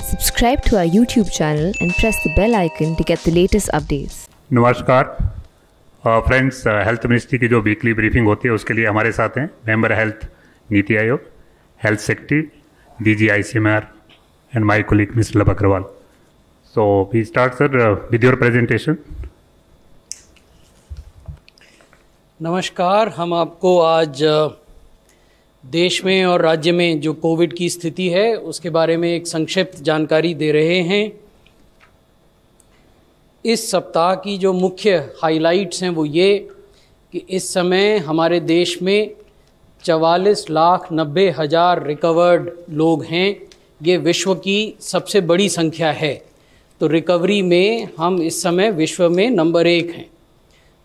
Subscribe to our YouTube channel and press the bell icon to get the latest updates. नमस्कार friends, health ministry की जो weekly briefing होती है उसके लिए हमारे साथ हैं member health NITI Aayog, health secretary DG ICMR and my colleague mister Lav Agarwal. So we start sir with your presentation. नमस्कार. हम आपको आज देश में और राज्य में जो कोविड की स्थिति है उसके बारे में एक संक्षिप्त जानकारी दे रहे हैं. इस सप्ताह की जो मुख्य हाइलाइट्स हैं वो ये कि इस समय हमारे देश में 44,90,000 रिकवर्ड लोग हैं. ये विश्व की सबसे बड़ी संख्या है. तो रिकवरी में हम इस समय विश्व में नंबर 1 हैं.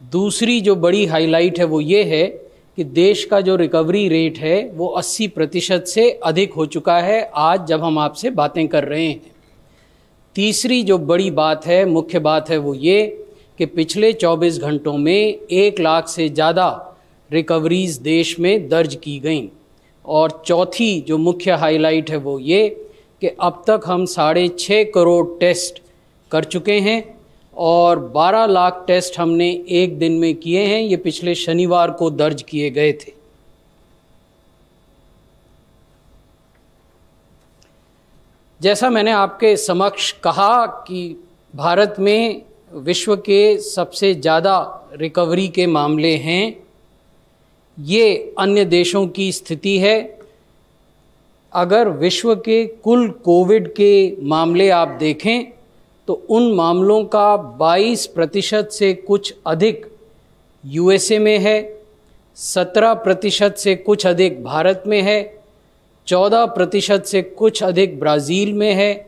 दूसरी जो बड़ी हाइलाइट है वो ये है कि देश का जो रिकवरी रेट है वो 80% से अधिक हो चुका है आज जब हम आपसे बातें कर रहे हैं. तीसरी जो बड़ी बात है, मुख्य बात है वो ये कि पिछले 24 घंटों में 1 लाख से ज़्यादा रिकवरीज़ देश में दर्ज की गईं. और चौथी जो मुख्य हाइलाइट है वो ये कि अब तक हम 6.5 करोड़ टेस्ट कर चुके हैं और 12 लाख टेस्ट हमने एक दिन में किए हैं. ये पिछले शनिवार को दर्ज किए गए थे. जैसा मैंने आपके समक्ष कहा कि भारत में विश्व के सबसे ज़्यादा रिकवरी के मामले हैं. ये अन्य देशों की स्थिति है. अगर विश्व के कुल कोविड के मामले आप देखें तो उन मामलों का 22% से कुछ अधिक USA में है, 17% से कुछ अधिक भारत में है, 14% से कुछ अधिक ब्राज़ील में है,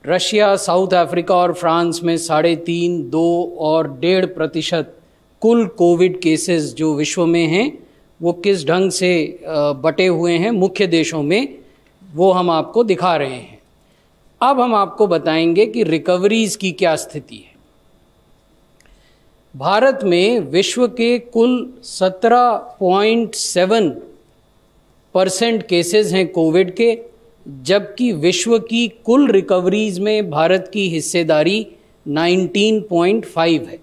रशिया, साउथ अफ्रीका और फ्रांस में 3.5, 2 और 1.5% कुल कोविड केसेस जो विश्व में हैं वो किस ढंग से बटे हुए हैं मुख्य देशों में वो हम आपको दिखा रहे हैं. अब हम आपको बताएंगे कि रिकवरीज़ की क्या स्थिति है. भारत में विश्व के कुल 17.7% केसेस हैं कोविड के, जबकि विश्व की कुल रिकवरीज़ में भारत की हिस्सेदारी 19.5 है.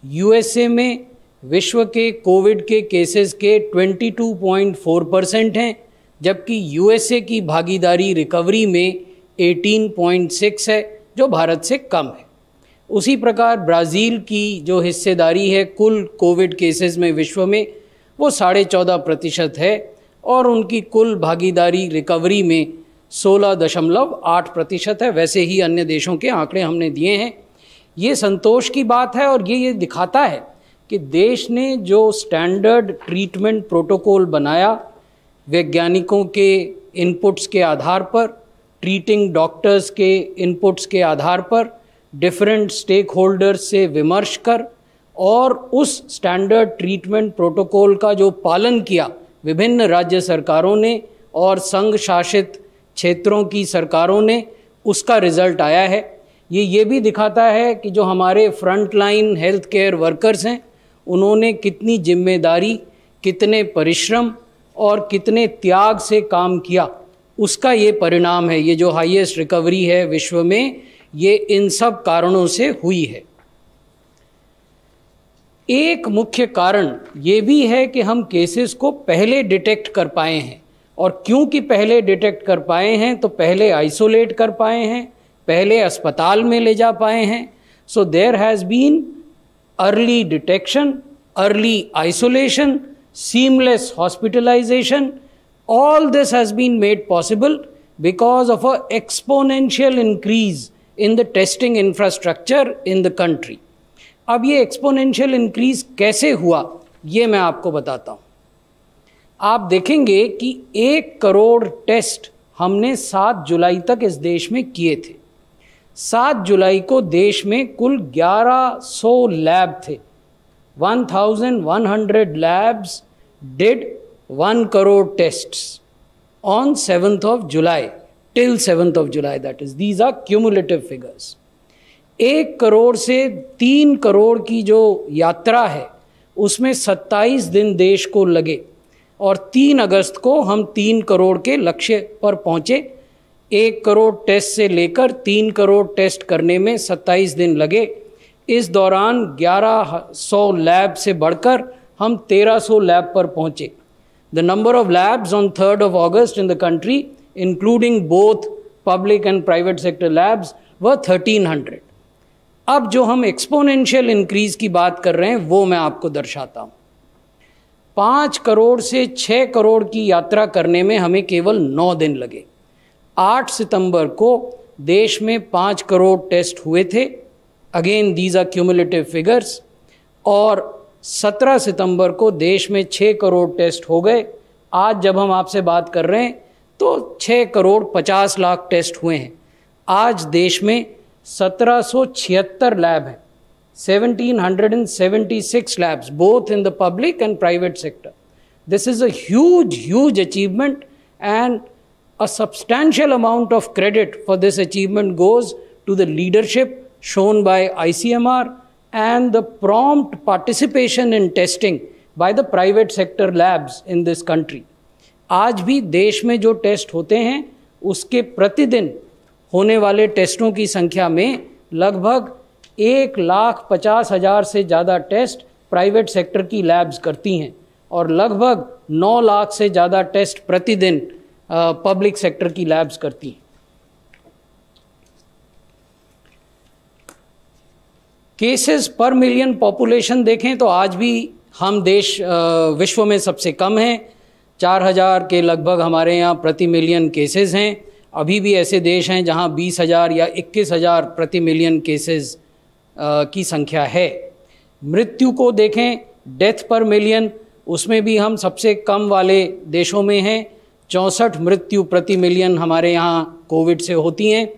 USA में विश्व के कोविड के केसेस के 22.4% हैं, जबकि USA की भागीदारी रिकवरी में 18.6 है जो भारत से कम है. उसी प्रकार ब्राज़ील की जो हिस्सेदारी है कुल कोविड केसेस में विश्व में वो 14.5% है और उनकी कुल भागीदारी रिकवरी में 16.8% है. वैसे ही अन्य देशों के आंकड़े हमने दिए हैं. ये संतोष की बात है और ये दिखाता है कि देश ने जो स्टैंडर्ड ट्रीटमेंट प्रोटोकॉल बनाया, वैज्ञानिकों के इनपुट्स के आधार पर, ट्रीटिंग डॉक्टर्स के इनपुट्स के आधार पर, डिफरेंट स्टेक होल्डर्स से विमर्श कर और उस स्टैंडर्ड ट्रीटमेंट प्रोटोकॉल का जो पालन किया विभिन्न राज्य सरकारों ने और संघ शासित क्षेत्रों की सरकारों ने, उसका रिज़ल्ट आया है. ये भी दिखाता है कि जो हमारे फ्रंटलाइन हेल्थ केयर वर्कर्स हैं उन्होंने कितनी जिम्मेदारी, कितने परिश्रम और कितने त्याग से काम किया, उसका ये परिणाम है. ये जो हाईएस्ट रिकवरी है विश्व में ये इन सब कारणों से हुई है. एक मुख्य कारण ये भी है कि हम केसेस को पहले डिटेक्ट कर पाए हैं. और क्योंकि पहले डिटेक्ट कर पाए हैं तो पहले आइसोलेट कर पाए हैं, पहले अस्पताल में ले जा पाए हैं. So there has been early detection, early isolation, seamless hospitalization. All this has been made possible because of an exponential increase in the testing infrastructure in the country. अब ये exponential increase कैसे हुआ ये मैं आपको बताता हूँ. आप देखेंगे कि 1 करोड़ टेस्ट हमने 7 जुलाई तक इस देश में किए थे. 7 जुलाई को देश में कुल 1100 लैब थे. 1100 labs did 1 crore tests on 7th of July, till 7th of July, that is. These are cumulative figures. 1 crore से 3 करोड़ की जो यात्रा है उसमें 27 दिन देश को लगे और 3 अगस्त को हम 3 करोड़ के लक्ष्य पर पहुँचे. 1 करोड़ टेस्ट से लेकर 3 करोड़ टेस्ट करने में 27 दिन लगे। इस दौरान 1100 लैब से बढ़कर हम 1300 लैब पर पहुंचे। The number of labs on 3rd of August in the country including both public and private sector labs व 1300। अब जो हम एक्सपोनेंशियल इंक्रीज की बात कर रहे हैं वो मैं आपको दर्शाता हूँ। 5 करोड़ से 6 करोड़ की यात्रा करने में हमें केवल 9 दिन लगे। 8 सितंबर को देश में 5 करोड़ टेस्ट हुए थे। Again these are cumulative figures. और 17 सितंबर को देश में 6 करोड़ टेस्ट हो गए। आज जब हम आपसे बात कर रहे हैं तो 6 करोड़ 50 लाख टेस्ट हुए हैं। आज देश में 1776 लैब हैं, 1776 labs, both in the public and private sector. This is a huge achievement, and a substantial amount of credit for this achievement goes to the leadership shown by ICMR and the prompt participation in testing by the private sector labs in this country. आज भी देश में जो test होते हैं उसके प्रतिदिन होने वाले टेस्टों की संख्या में लगभग 1,50,000 से ज़्यादा टेस्ट प्राइवेट सेक्टर की लैब्स करती हैं और लगभग 9 लाख से ज़्यादा टेस्ट प्रतिदिन पब्लिक सेक्टर की लैब्स करती हैं। केसेस पर मिलियन पॉपुलेशन देखें तो आज भी हम देश विश्व में सबसे कम हैं। 4,000 के लगभग हमारे यहाँ प्रति मिलियन केसेस हैं। अभी भी ऐसे देश हैं जहाँ 20,000 या 21,000 प्रति मिलियन केसेस की संख्या है। मृत्यु को देखें, डेथ पर मिलियन, उसमें भी हम सबसे कम वाले देशों में हैं। 64 मृत्यु प्रति मिलियन हमारे यहाँ कोविड से होती हैं।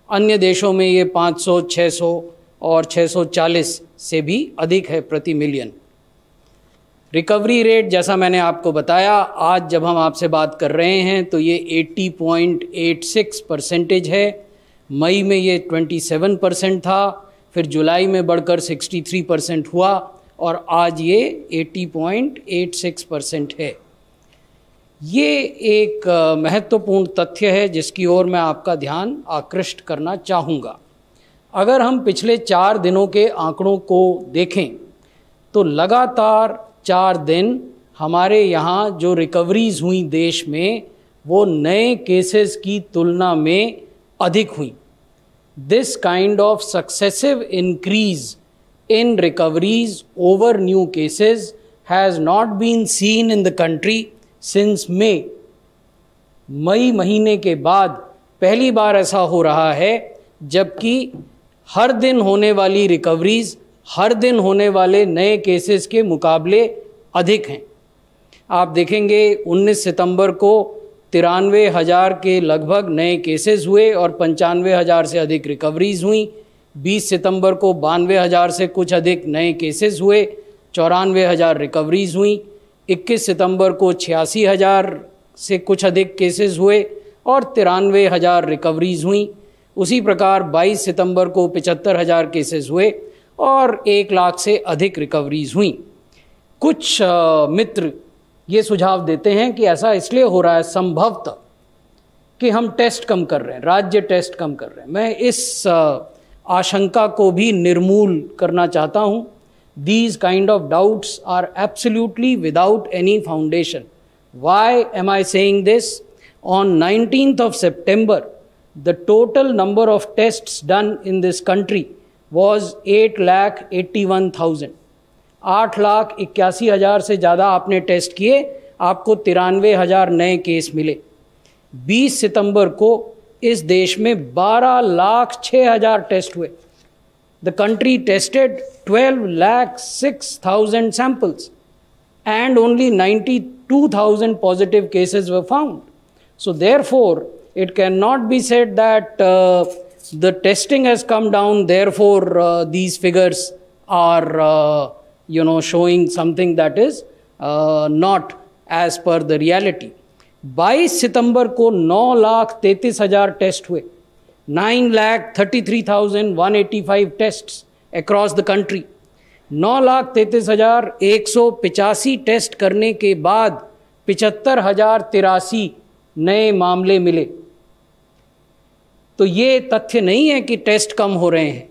अन्य देशों में ये 500, 600 और 640 से भी अधिक है प्रति मिलियन। रिकवरी रेट जैसा मैंने आपको बताया, आज जब हम आपसे बात कर रहे हैं तो ये 80.86% है। मई में ये 27% था, फिर जुलाई में बढ़कर 63% हुआ और आज ये 80.86% है। ये एक महत्वपूर्ण तथ्य है जिसकी ओर मैं आपका ध्यान आकृष्ट करना चाहूँगा। अगर हम पिछले 4 दिनों के आंकड़ों को देखें तो लगातार 4 दिन हमारे यहाँ जो रिकवरीज हुई देश में वो नए केसेस की तुलना में अधिक हुई। This kind of successive increase in recoveries over new cases has not been seen in the country since मई महीने के बाद पहली बार ऐसा हो रहा है, जबकि हर दिन होने वाली रिकवरीज हर दिन होने वाले नए केसेस के मुकाबले अधिक हैं। आप देखेंगे 19 सितंबर को 93,000 के लगभग नए केसेस हुए और 95,000 से अधिक रिकवरीज हुई। 20 सितंबर को 92,000 से कुछ अधिक नए केसेस हुए, 94,000 रिकवरीज हुई। 21 सितंबर को 86,000 से कुछ अधिक केसेस हुए और 93,000 रिकवरीज हुई। उसी प्रकार 22 सितंबर को 75,000 केसेस हुए और 1 लाख से अधिक रिकवरीज हुई। कुछ मित्र ये सुझाव देते हैं कि ऐसा इसलिए हो रहा है संभवतः कि हम टेस्ट कम कर रहे हैं, राज्य टेस्ट कम कर रहे हैं। मैं इस आशंका को भी निर्मूल करना चाहता हूँ। These kind of doubts are absolutely without any foundation. Why am I saying this? On 19th of September, the total number of tests done in this country was 8,81,000. 8,81,000 से ज़्यादा आपने टेस्ट किए, आपको 93,000 नए केस मिले। 20 सितंबर को इस देश में 12,06,000 टेस्ट हुए। The country tested 12,06,000 samples and only 92,000 positive cases were found. So therefore, it cannot be said that the testing has come down, therefore these figures are showing something that is not as per the reality. 22 सितंबर को 9,33,000 test हुए, 9,33,185 tests across the country. 9,33,185 test करने के बाद 75,083 नए मामले मिले। तो ये तथ्य नहीं है कि टेस्ट कम हो रहे हैं।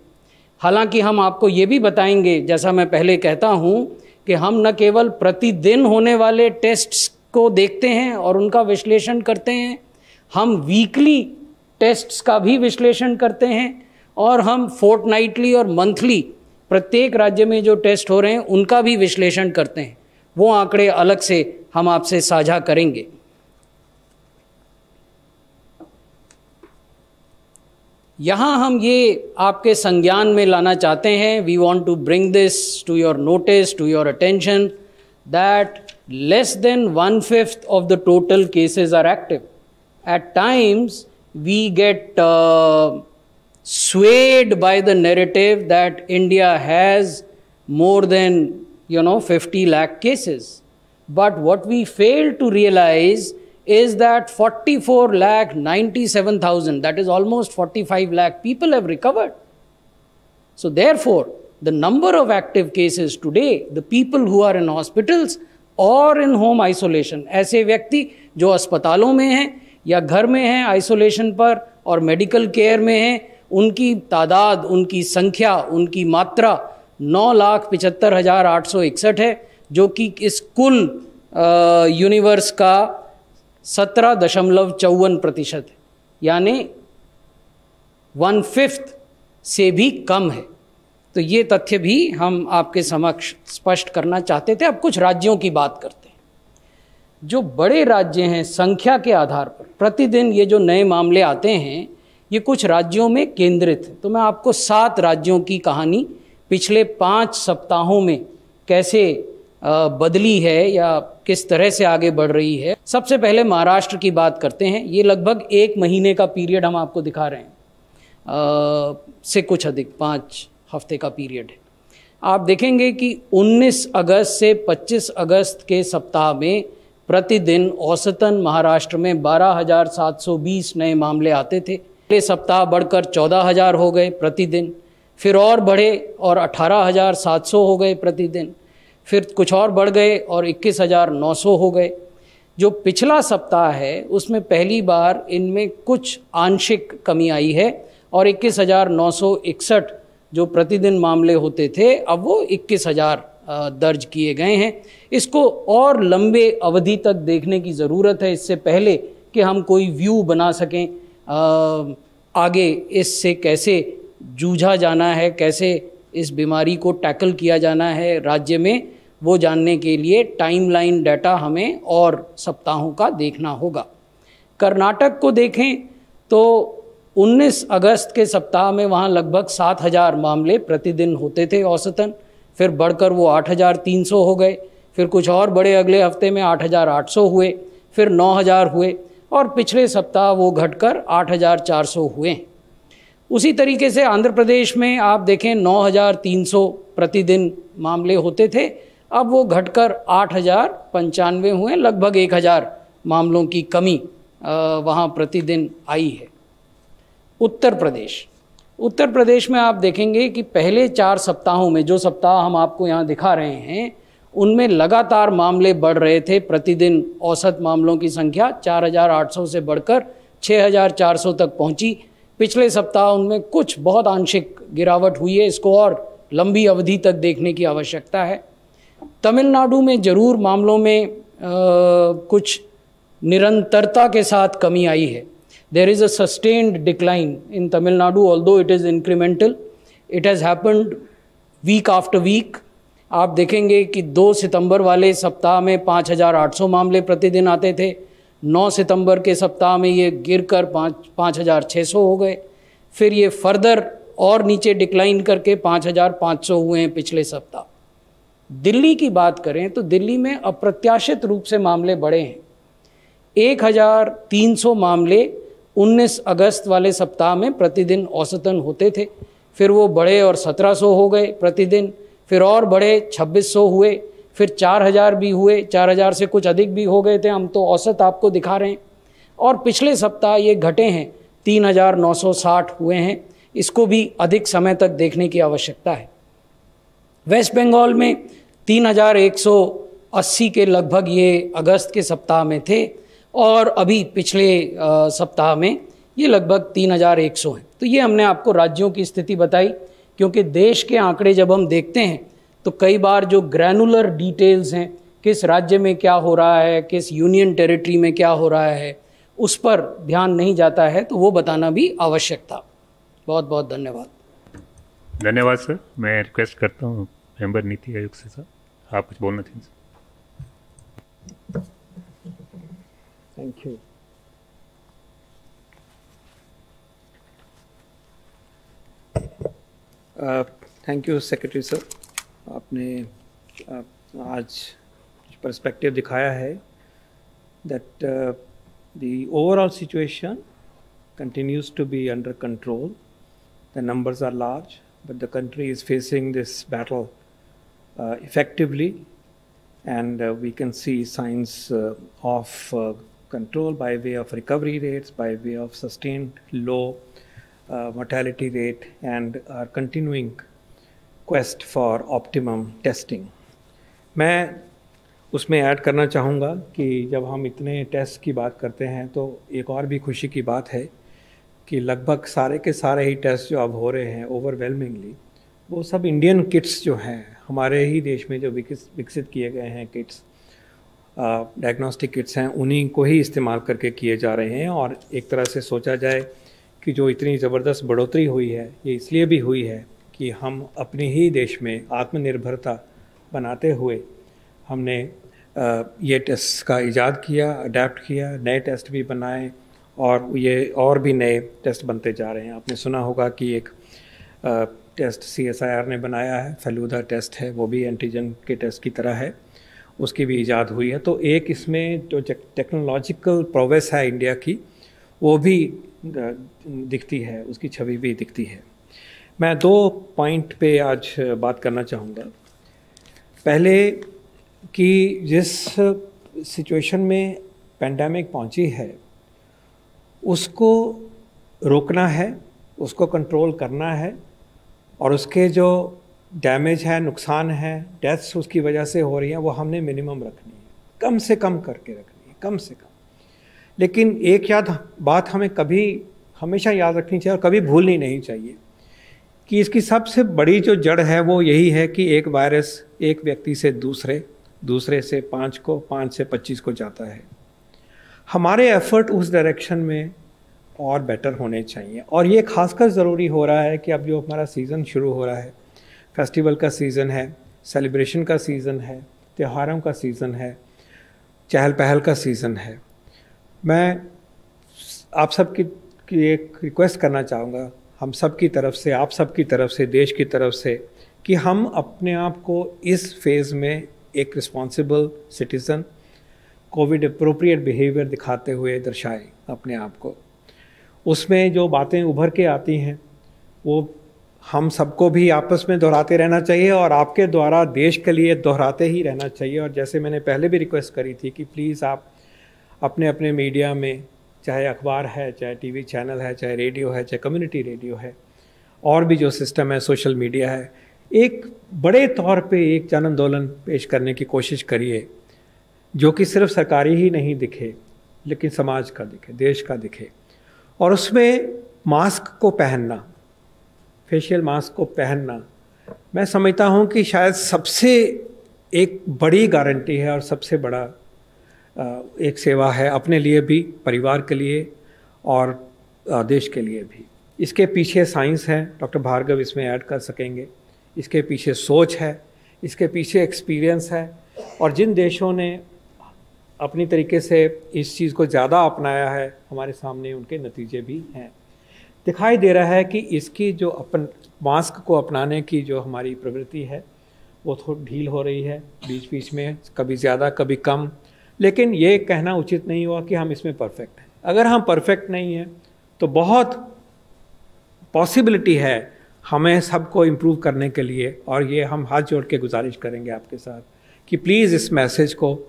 हालांकि हम आपको ये भी बताएंगे, जैसा मैं पहले कहता हूँ, कि हम न केवल प्रतिदिन होने वाले टेस्ट्स को देखते हैं और उनका विश्लेषण करते हैं, हम वीकली टेस्ट्स का भी विश्लेषण करते हैं, और हम फोर्टनाइटली और मंथली प्रत्येक राज्य में जो टेस्ट हो रहे हैं उनका भी विश्लेषण करते हैं। वो आंकड़े अलग से हम आपसे साझा करेंगे। यहाँ हम ये आपके संज्ञान में लाना चाहते हैं, we want to bring this to your notice, to your attention, that less than 1/5 of the total cases are active. At times we get swayed by the narrative that India has more than 50 lakh cases, but what we fail to realize is that 44,97,000, that is almost 45 lakh people have recovered. So therefore the number of active cases today, the people who are in hospitals और इन home isolation, ऐसे व्यक्ति जो अस्पतालों में हैं या घर में हैं आइसोलेशन पर और मेडिकल केयर में हैं, उनकी तादाद, उनकी संख्या, उनकी मात्रा 9,75,861 है, जो कि इस कुल यूनिवर्स का 17.54% है, यानी 1/5 से भी कम है। तो ये तथ्य भी हम आपके समक्ष स्पष्ट करना चाहते थे। अब कुछ राज्यों की बात करते हैं। जो बड़े राज्य हैं संख्या के आधार पर प्रतिदिन ये जो नए मामले आते हैं, ये कुछ राज्यों में केंद्रित है। तो मैं आपको 7 राज्यों की कहानी पिछले 5 सप्ताहों में कैसे बदली है या किस तरह से आगे बढ़ रही है। सबसे पहले महाराष्ट्र की बात करते हैं। ये लगभग 1 महीने का पीरियड हम आपको दिखा रहे हैं, से कुछ अधिक 5 हफ्ते का पीरियड है। आप देखेंगे कि 19 अगस्त से 25 अगस्त के सप्ताह में प्रतिदिन औसतन महाराष्ट्र में 12,720 नए मामले आते थे। अगले सप्ताह बढ़कर 14,000 हो गए प्रतिदिन, फिर और बढ़े और 18,700 हो गए प्रतिदिन, फिर कुछ और बढ़ गए और 21,900 हो गए। जो पिछला सप्ताह है उसमें पहली बार इनमें कुछ आंशिक कमी आई है और 21,961 जो प्रतिदिन मामले होते थे अब वो 21,000 दर्ज किए गए हैं। इसको और लंबे अवधि तक देखने की ज़रूरत है, इससे पहले कि हम कोई व्यू बना सकें आगे इससे कैसे जूझा जाना है, कैसे इस बीमारी को टैकल किया जाना है राज्य में, वो जानने के लिए टाइमलाइन डाटा हमें और सप्ताहों का देखना होगा। कर्नाटक को देखें तो 19 अगस्त के सप्ताह में वहाँ लगभग 7,000 मामले प्रतिदिन होते थे औसतन, फिर बढ़कर वो 8,300 हो गए, फिर कुछ और बड़े अगले हफ्ते में 8,800 हुए, फिर 9,000 हुए और पिछले सप्ताह वो घटकर 8,400 हुए। उसी तरीके से आंध्र प्रदेश में आप देखें 9,300 प्रतिदिन मामले होते थे, अब वो घटकर 8,095 हुए, लगभग 1,000 मामलों की कमी वहाँ प्रतिदिन आई है। उत्तर प्रदेश में आप देखेंगे कि पहले 4 सप्ताहों में, जो सप्ताह हम आपको यहाँ दिखा रहे हैं, उनमें लगातार मामले बढ़ रहे थे। प्रतिदिन औसत मामलों की संख्या 4,800 से बढ़कर 6,400 तक पहुँची। पिछले सप्ताह उनमें कुछ बहुत आंशिक गिरावट हुई है, इसको और लंबी अवधि तक देखने की आवश्यकता है। तमिलनाडु में ज़रूर मामलों में कुछ निरंतरता के साथ कमी आई है। There is a sustained decline in Tamil Nadu, although it is incremental. It has happened week after week. आप देखेंगे कि 2 सितंबर वाले सप्ताह में 5,800 मामले प्रतिदिन आते थे। 9 सितंबर के सप्ताह में ये गिरकर 5,600 हो गए। फिर ये फर्दर और नीचे डिक्लाइन करके 5,500 हुए हैं पिछले सप्ताह। दिल्ली की बात करें तो दिल्ली में अप्रत्याशित रूप से मामले बढ़े हैं। 1,300 मामले 19 अगस्त वाले सप्ताह में प्रतिदिन औसतन होते थे, फिर वो बढ़े और 1,700 हो गए प्रतिदिन, फिर और बढ़े 2,600 हुए, फिर 4,000 भी हुए, 4,000 से कुछ अधिक भी हो गए थे। हम तो औसत आपको दिखा रहे हैं। और पिछले सप्ताह ये घटे हैं, 3,960 हुए हैं। इसको भी अधिक समय तक देखने की आवश्यकता है। वेस्ट बंगाल में 3,180 के लगभग ये अगस्त के सप्ताह में थे और अभी पिछले सप्ताह में ये लगभग 3100 हैं। तो ये हमने आपको राज्यों की स्थिति बताई, क्योंकि देश के आंकड़े जब हम देखते हैं तो कई बार जो ग्रैनुलर डिटेल्स हैं, किस राज्य में क्या हो रहा है, किस यूनियन टेरिटरी में क्या हो रहा है, उस पर ध्यान नहीं जाता है, तो वो बताना भी आवश्यक था। बहुत बहुत धन्यवाद। धन्यवाद सर। मैं रिक्वेस्ट करता हूँ मेंबर नीति आयोग से, सर आप कुछ बोलना चाहिए। Thank you. Thank you secretary sir, आपने आज पर्सपेक्टिव दिखाया है that the overall situation continues to be under control. The numbers are large, but the country is facing this battle effectively, and we can see signs of control by way of recovery rates, by way of sustained low mortality rate, and our continuing quest for optimum testing. मैं उसमें add करना चाहूँगा कि जब हम इतने test की बात करते हैं तो एक और भी खुशी की बात है कि लगभग सारे के सारे ही टेस्ट जो अब हो रहे हैं ओवरवेलमिंगली, वो सब इंडियन किट्स जो हैं, हमारे ही देश में जो विकसित किए गए हैं किट्स, डायग्नोस्टिक किट्स हैं, उन्हीं को ही इस्तेमाल करके किए जा रहे हैं। और एक तरह से सोचा जाए कि जो इतनी ज़बरदस्त बढ़ोतरी हुई है, ये इसलिए भी हुई है कि हम अपने ही देश में आत्मनिर्भरता बनाते हुए हमने ये टेस्ट का इजाद किया, अडेप्ट किया, नए टेस्ट भी बनाए, और ये और भी नए टेस्ट बनते जा रहे हैं। आपने सुना होगा कि एक टेस्ट CSIR ने बनाया है, फेलूदा टेस्ट है, वो भी एंटीजन के टेस्ट की तरह है, उसकी भी इजाद हुई है। तो एक इसमें जो टेक्नोलॉजिकल प्रोग्रेस है इंडिया की, वो भी दिखती है, उसकी छवि भी दिखती है। मैं 2 पॉइंट पे आज बात करना चाहूँगा। पहले कि जिस सिचुएशन में पेंडेमिक पहुंची है, उसको रोकना है, उसको कंट्रोल करना है, और उसके जो डैमेज है, नुकसान है, डेथ्स उसकी वजह से हो रही हैं, वो हमने मिनिमम रखनी है, कम से कम करके रखनी है, कम से कम। लेकिन एक बात हमें कभी हमेशा याद रखनी चाहिए और कभी भूलनी नहीं चाहिए कि इसकी सबसे बड़ी जो जड़ है वो यही है कि एक वायरस एक व्यक्ति से दूसरे से 5 को, 5 से 25 को जाता है। हमारे एफर्ट उस डायरेक्शन में और बेटर होने चाहिए, और ये खासकर ज़रूरी हो रहा है कि अब जो हमारा सीज़न शुरू हो रहा है, फेस्टिवल का सीज़न है, सेलिब्रेशन का सीज़न है, त्योहारों का सीज़न है, चहल पहल का सीज़न है। मैं आप सब की एक रिक्वेस्ट करना चाहूँगा, हम सब की तरफ से, आप सब की तरफ से, देश की तरफ से, कि हम अपने आप को इस फेज़ में एक responsible citizen, Covid appropriate behaviour दिखाते हुए दर्शाएं अपने आप को। उसमें जो बातें उभर के आती हैं वो हम सबको भी आपस में दोहराते रहना चाहिए, और आपके द्वारा देश के लिए दोहराते ही रहना चाहिए। और जैसे मैंने पहले भी रिक्वेस्ट करी थी कि प्लीज़ आप अपने अपने मीडिया में, चाहे अखबार है, चाहे टीवी चैनल है, चाहे रेडियो है, चाहे कम्युनिटी रेडियो है, और भी जो सिस्टम है, सोशल मीडिया है, एक बड़े तौर पे एक जन आंदोलन पेश करने की कोशिश करिए, जो कि सिर्फ सरकारी ही नहीं दिखे, लेकिन समाज का दिखे, देश का दिखे। और उसमें मास्क को पहनना, फेशियल मास्क को पहनना, मैं समझता हूँ कि शायद सबसे एक बड़ी गारंटी है और सबसे बड़ा एक सेवा है, अपने लिए भी, परिवार के लिए और देश के लिए भी। इसके पीछे साइंस है, डॉक्टर भार्गव इसमें ऐड कर सकेंगे, इसके पीछे सोच है, इसके पीछे एक्सपीरियंस है, और जिन देशों ने अपनी तरीके से इस चीज़ को ज़्यादा अपनाया है, हमारे सामने उनके नतीजे भी हैं। दिखाई दे रहा है कि इसकी जो मास्क को अपनाने की जो हमारी प्रवृत्ति है वो थोड़ी ढील हो रही है, बीच बीच में कभी ज़्यादा कभी कम। लेकिन ये कहना उचित नहीं हुआ कि हम इसमें परफेक्ट हैं। अगर हम परफेक्ट नहीं हैं तो बहुत पॉसिबिलिटी है हमें सबको इम्प्रूव करने के लिए, और ये हम हाथ जोड़ के गुजारिश करेंगे आपके साथ कि प्लीज़ इस मैसेज को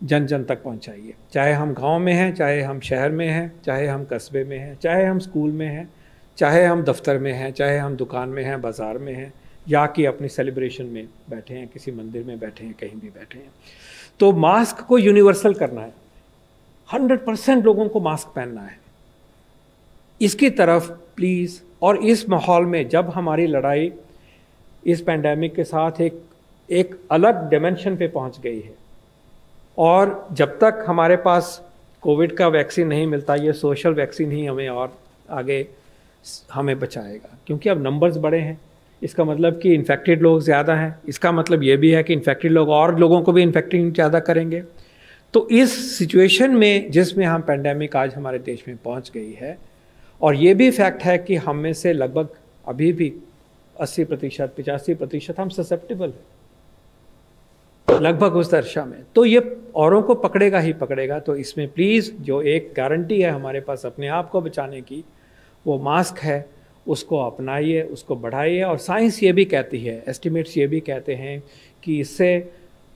जन जन तक पहुंचाइए। चाहे हम गांव में हैं, चाहे हम शहर में हैं, चाहे हम कस्बे में हैं, चाहे हम स्कूल में हैं, चाहे हम दफ्तर में हैं, चाहे हम दुकान में हैं, बाज़ार में हैं, या कि अपनी सेलिब्रेशन में बैठे हैं, किसी मंदिर में बैठे हैं, कहीं भी बैठे हैं। तो मास्क को यूनिवर्सल करना है, 100% लोगों को मास्क पहनना है। इसकी तरफ प्लीज़। और इस माहौल में जब हमारी लड़ाई इस पैंडेमिक के साथ एक अलग डिमेंशन पे पहुंच गई है, और जब तक हमारे पास कोविड का वैक्सीन नहीं मिलता, ये सोशल वैक्सीन ही हमें और आगे हमें बचाएगा। क्योंकि अब नंबर्स बड़े हैं, इसका मतलब कि इन्फेक्टेड लोग ज़्यादा हैं, इसका मतलब ये भी है कि इन्फेक्टेड लोग और लोगों को भी इन्फेक्टिंग ज़्यादा करेंगे। तो इस सिचुएशन में जिसमें हम पैंडेमिक आज हमारे देश में पहुंच गई है, और ये भी फैक्ट है कि हम में से लगभग अभी भी 80% 85% हम ससेप्टेबल हैं, लगभग उस दर्शा में। तो ये औरों को पकड़ेगा ही पकड़ेगा। तो इसमें प्लीज़ जो एक गारंटी है हमारे पास अपने आप को बचाने की, वो मास्क है, उसको अपनाइए, उसको बढ़ाइए। और साइंस ये भी कहती है, एस्टिमेट्स ये भी कहते हैं कि इससे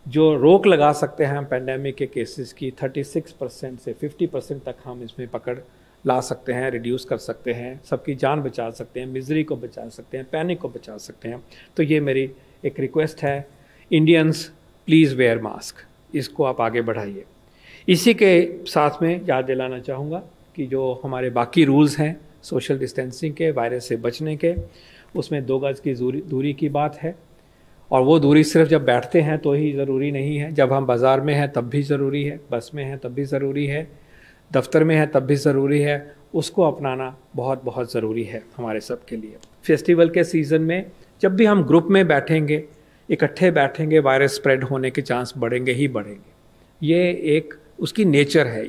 जो रोक लगा सकते हैं हम पैंडेमिक के केसेस की 36% से 50% तक हम इसमें पकड़ ला सकते हैं, रिड्यूस कर सकते हैं, सबकी जान बचा सकते हैं, मिजरी को बचा सकते हैं, पैनिक को बचा सकते हैं। तो ये मेरी एक रिक्वेस्ट है, इंडियंस प्लीज़ वेयर मास्क, इसको आप आगे बढ़ाइए। इसी के साथ में याद दिलाना चाहूँगा कि जो हमारे बाकी रूल्स हैं सोशल डिस्टेंसिंग के, वायरस से बचने के, उसमें 2 गज की दूरी की बात है। और वो दूरी सिर्फ जब बैठते हैं तो ही ज़रूरी नहीं है, जब हम बाज़ार में हैं तब भी ज़रूरी है, बस में हैं तब भी ज़रूरी है, दफ्तर में है तब भी ज़रूरी है। उसको अपनाना बहुत बहुत ज़रूरी है हमारे सब के लिए। फेस्टिवल के सीज़न में जब भी हम ग्रुप में बैठेंगे, इकट्ठे बैठेंगे, वायरस स्प्रेड होने के चांस बढ़ेंगे ही बढ़ेंगे। ये एक उसकी नेचर है,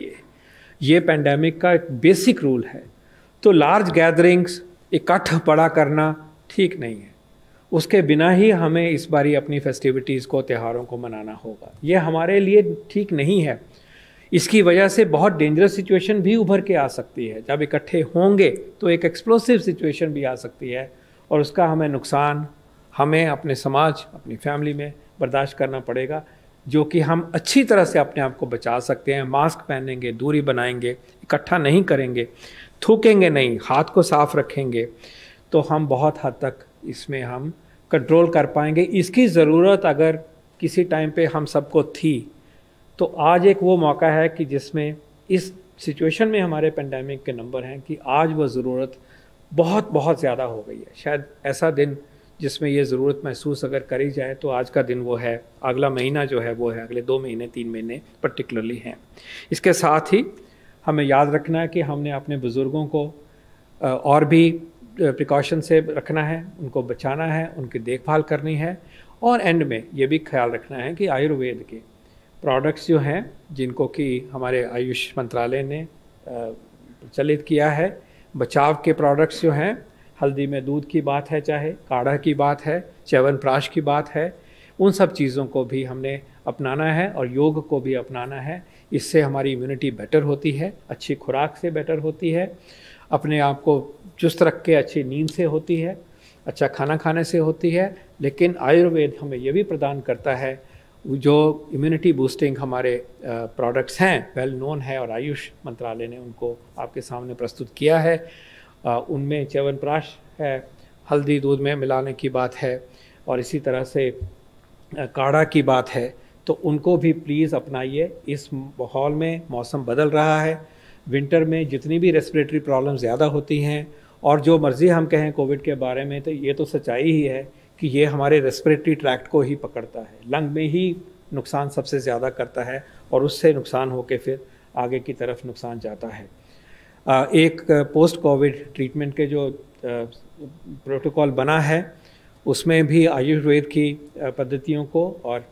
ये पैंडेमिक का एक बेसिक रूल है। तो लार्ज गैदरिंग्स, इकट्ठ बड़ा करना ठीक नहीं है। उसके बिना ही हमें इस बारी अपनी फेस्टिविटीज़ को, त्योहारों को मनाना होगा। ये हमारे लिए ठीक नहीं है। इसकी वजह से बहुत डेंजरस सिचुएशन भी उभर के आ सकती है। जब इकट्ठे होंगे तो एक एक्सप्लोसिव सिचुएशन भी आ सकती है, और उसका हमें नुकसान हमें अपने समाज, अपनी फैमिली में बर्दाश्त करना पड़ेगा, जो कि हम अच्छी तरह से अपने आप को बचा सकते हैं। मास्क पहनेंगे, दूरी बनाएंगे, इकट्ठा नहीं करेंगे, थूकेंगे नहीं, हाथ को साफ रखेंगे, तो हम बहुत हद तक इसमें हम कंट्रोल कर पाएंगे। इसकी ज़रूरत अगर किसी टाइम पे हम सबको थी, तो आज एक वो मौका है कि जिसमें इस सिचुएशन में हमारे पेंडेमिक के नंबर हैं कि आज वो ज़रूरत बहुत बहुत ज़्यादा हो गई है। शायद ऐसा दिन जिसमें ये ज़रूरत महसूस अगर करी जाए तो आज का दिन वो है। अगला महीना जो है वो है, अगले 2 महीने 3 महीने पर्टिकुलरली हैं। इसके साथ ही हमें याद रखना है कि हमने अपने बुज़ुर्गों को और भी प्रिकॉशन से रखना है, उनको बचाना है, उनकी देखभाल करनी है। और एंड में ये भी ख्याल रखना है कि आयुर्वेद के प्रोडक्ट्स जो हैं, जिनको कि हमारे आयुष मंत्रालय ने प्रचलित किया है, बचाव के प्रोडक्ट्स जो हैं, हल्दी में दूध की बात है, चाहे काढ़ा की बात है, च्यवनप्राश की बात है, उन सब चीज़ों को भी हमने अपनाना है और योग को भी अपनाना है। इससे हमारी इम्यूनिटी बेटर होती है, अच्छी खुराक से बेटर होती है, अपने आप को चुस्त रख के अच्छी नींद से होती है, अच्छा खाना खाने से होती है। लेकिन आयुर्वेद हमें ये भी प्रदान करता है, जो इम्यूनिटी बूस्टिंग हमारे प्रोडक्ट्स हैं, वेल नोन है, और आयुष मंत्रालय ने उनको आपके सामने प्रस्तुत किया है। उनमें च्यवनप्राश है, हल्दी दूध में मिलाने की बात है, और इसी तरह से काढ़ा की बात है। तो उनको भी प्लीज़ अपनाइए। इस माहौल में मौसम बदल रहा है, विंटर में जितनी भी रेस्पिरेटरी प्रॉब्लम ज़्यादा होती हैं, और जो मर्ज़ी हम कहें कोविड के बारे में, तो ये तो सच्चाई ही है कि ये हमारे रेस्पिरेटरी ट्रैक्ट को ही पकड़ता है, लंग में ही नुकसान सबसे ज़्यादा करता है, और उससे नुकसान होकर फिर आगे की तरफ नुकसान जाता है। एक पोस्ट कोविड ट्रीटमेंट के जो प्रोटोकॉल बना है, उसमें भी आयुर्वेद की पद्धतियों को और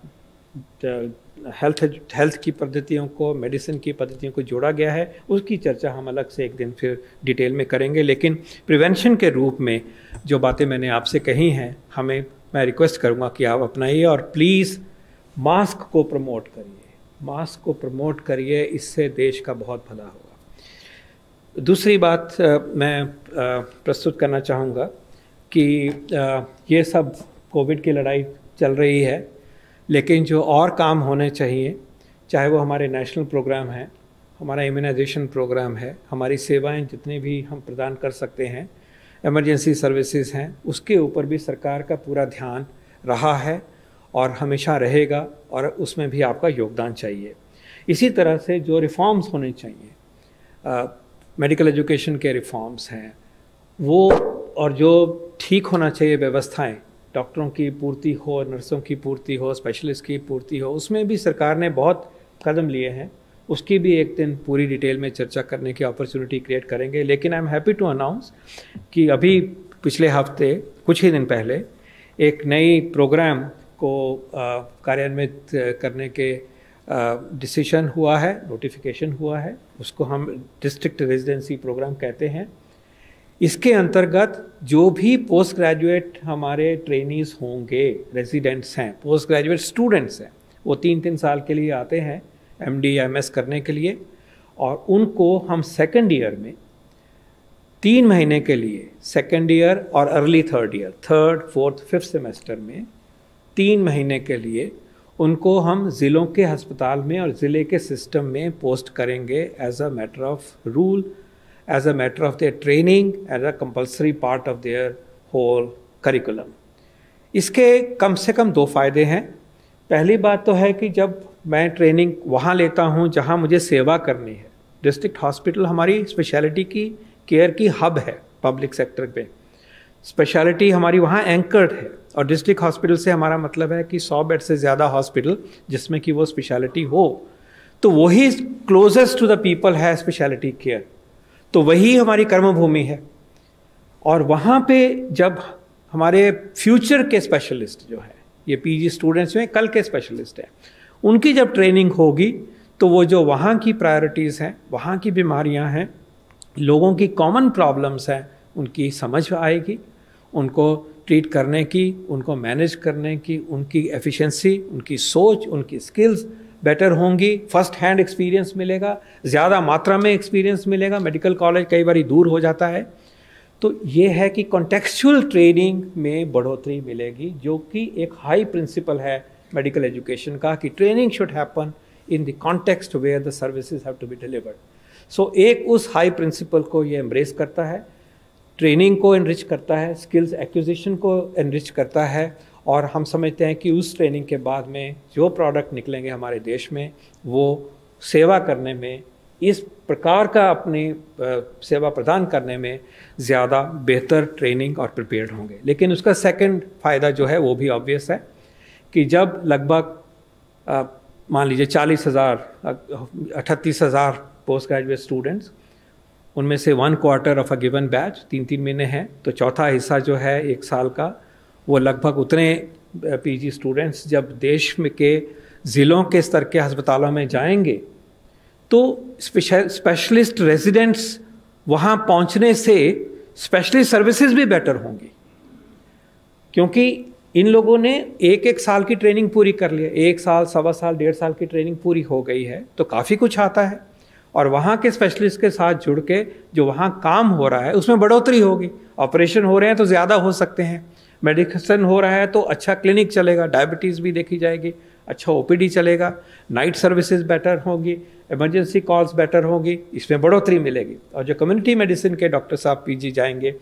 हेल्थ की पद्धतियों को, मेडिसिन की पद्धतियों को जोड़ा गया है। उसकी चर्चा हम अलग से एक दिन फिर डिटेल में करेंगे। लेकिन प्रिवेंशन के रूप में जो बातें मैंने आपसे कही हैं, मैं रिक्वेस्ट करूँगा कि आप अपनाइए, और प्लीज़ मास्क को प्रमोट करिए, मास्क को प्रमोट करिए, इससे देश का बहुत भला होगा। दूसरी बात मैं प्रस्तुत करना चाहूँगा कि ये सब कोविड की लड़ाई चल रही है, लेकिन जो और काम होने चाहिए, चाहे वो हमारे नेशनल प्रोग्राम है, हमारा इम्यूनाइजेशन प्रोग्राम है, हमारी सेवाएं जितनी भी हम प्रदान कर सकते हैं, इमरजेंसी सर्विसेज हैं, उसके ऊपर भी सरकार का पूरा ध्यान रहा है और हमेशा रहेगा, और उसमें भी आपका योगदान चाहिए। इसी तरह से जो रिफॉर्म्स होने चाहिए, मेडिकल एजुकेशन के रिफॉर्म्स हैं वो, और जो ठीक होना चाहिए व्यवस्थाएं, डॉक्टरों की पूर्ति हो, नर्सों की पूर्ति हो, स्पेशलिस्ट की पूर्ति हो, उसमें भी सरकार ने बहुत कदम लिए हैं। उसकी भी एक दिन पूरी डिटेल में चर्चा करने की अपॉर्चुनिटी क्रिएट करेंगे। लेकिन I am happy to announce कि अभी पिछले हफ्ते कुछ ही दिन पहले एक नई प्रोग्राम को कार्यान्वित करने के डिसीजन हुआ है, नोटिफिकेशन हुआ है। उसको हम डिस्ट्रिक्ट रेजिडेंसी प्रोग्राम कहते हैं। इसके अंतर्गत जो भी पोस्ट ग्रेजुएट हमारे ट्रेनीज़ होंगे, रेजिडेंट्स हैं, पोस्ट ग्रेजुएट स्टूडेंट्स हैं, वो 3-3 साल के लिए आते हैं MD या MS करने के लिए, और उनको हम सेकेंड ईयर में 3 महीने के लिए, सेकेंड ईयर और early third year, third, fourth, fifth semester में 3 महीने के लिए उनको हम ज़िलों के अस्पताल में और ज़िले के सिस्टम में पोस्ट करेंगे as a matter of rule, as a matter of their training, as a compulsory part of their whole curriculum. इसके कम से कम 2 फ़ायदे हैं। पहली बात तो है कि जब मैं ट्रेनिंग वहाँ लेता हूँ जहाँ मुझे सेवा करनी है, डिस्ट्रिक्ट हॉस्पिटल हमारी स्पेशलिटी की केयर की हब है पब्लिक सेक्टर पे, स्पेशलिटी हमारी वहाँ एंकर्ड है, और डिस्ट्रिक्ट हॉस्पिटल से हमारा मतलब है कि 100 बेड से ज़्यादा हॉस्पिटल जिसमें कि वो स्पेशलिटी हो, तो वही क्लोजेस्ट टू द पीपल है स्पेशलिटी केयर, तो वही हमारी कर्मभूमि है। और वहाँ पे जब हमारे फ्यूचर के स्पेशलिस्ट जो है, ये PG स्टूडेंट्स में कल के स्पेशलिस्ट हैं, उनकी जब ट्रेनिंग होगी तो वो जो वहाँ की प्रायोरिटीज़ हैं, वहाँ की बीमारियाँ हैं, लोगों की कॉमन प्रॉब्लम्स हैं, उनकी समझ आएगी, उनको ट्रीट करने की, उनको मैनेज करने की, उनकी एफिशिएंसी, उनकी सोच, उनकी स्किल्स बेटर होंगी, फर्स्ट हैंड एक्सपीरियंस मिलेगा, ज़्यादा मात्रा में एक्सपीरियंस मिलेगा। मेडिकल कॉलेज कई बार दूर हो जाता है, तो ये है कि कॉन्टेक्चुअल ट्रेनिंग में बढ़ोतरी मिलेगी, जो कि एक हाई प्रिंसिपल है मेडिकल एजुकेशन का, कि training should happen in the context where the services have to be delivered. So एक उस हाई प्रिंसिपल को ये एम्ब्रेस करता है, ट्रेनिंग को एनरिच करता है, स्किल्स एक्विजिशन को एनरिच करता है, और हम समझते हैं कि उस ट्रेनिंग के बाद में जो प्रोडक्ट निकलेंगे हमारे देश में, वो सेवा करने में, इस प्रकार का अपनी सेवा प्रदान करने में ज़्यादा बेहतर ट्रेनिंग और प्रिपेयर्ड होंगे। लेकिन उसका सेकंड फ़ायदा जो है वो भी ऑब्वियस है कि जब लगभग मान लीजिए 40,000 38,000 पोस्ट ग्रेजुएट स्टूडेंट्स, उनमें से 1/4 ऑफ अ गिवन बैच 3-3 महीने हैं, तो चौथा हिस्सा जो है 1 साल का, वो लगभग उतने PG स्टूडेंट्स जब देश में के ज़िलों के स्तर के अस्पतालों में जाएंगे, तो स्पेशलिस्ट रेजिडेंट्स वहाँ पहुँचने से स्पेशलिस्ट सर्विसेज भी बेटर होंगी, क्योंकि इन लोगों ने 1-1 साल की ट्रेनिंग पूरी कर ली है, 1 साल, 1.25 साल, 1.5 साल की ट्रेनिंग पूरी हो गई है, तो काफ़ी कुछ आता है। और वहाँ के स्पेशलिस्ट के साथ जुड़ के जो वहाँ काम हो रहा है उसमें बढ़ोतरी होगी। ऑपरेशन हो रहे हैं तो ज़्यादा हो सकते हैं, मेडिसिन हो रहा है तो अच्छा क्लिनिक चलेगा, डायबिटीज़ भी देखी जाएगी, अच्छा OPD चलेगा, नाइट सर्विसेज बेटर होगी, इमरजेंसी कॉल्स बेटर होगी, इसमें बढ़ोतरी मिलेगी। और जो कम्युनिटी मेडिसिन के डॉक्टर साहब PG जाएंगे,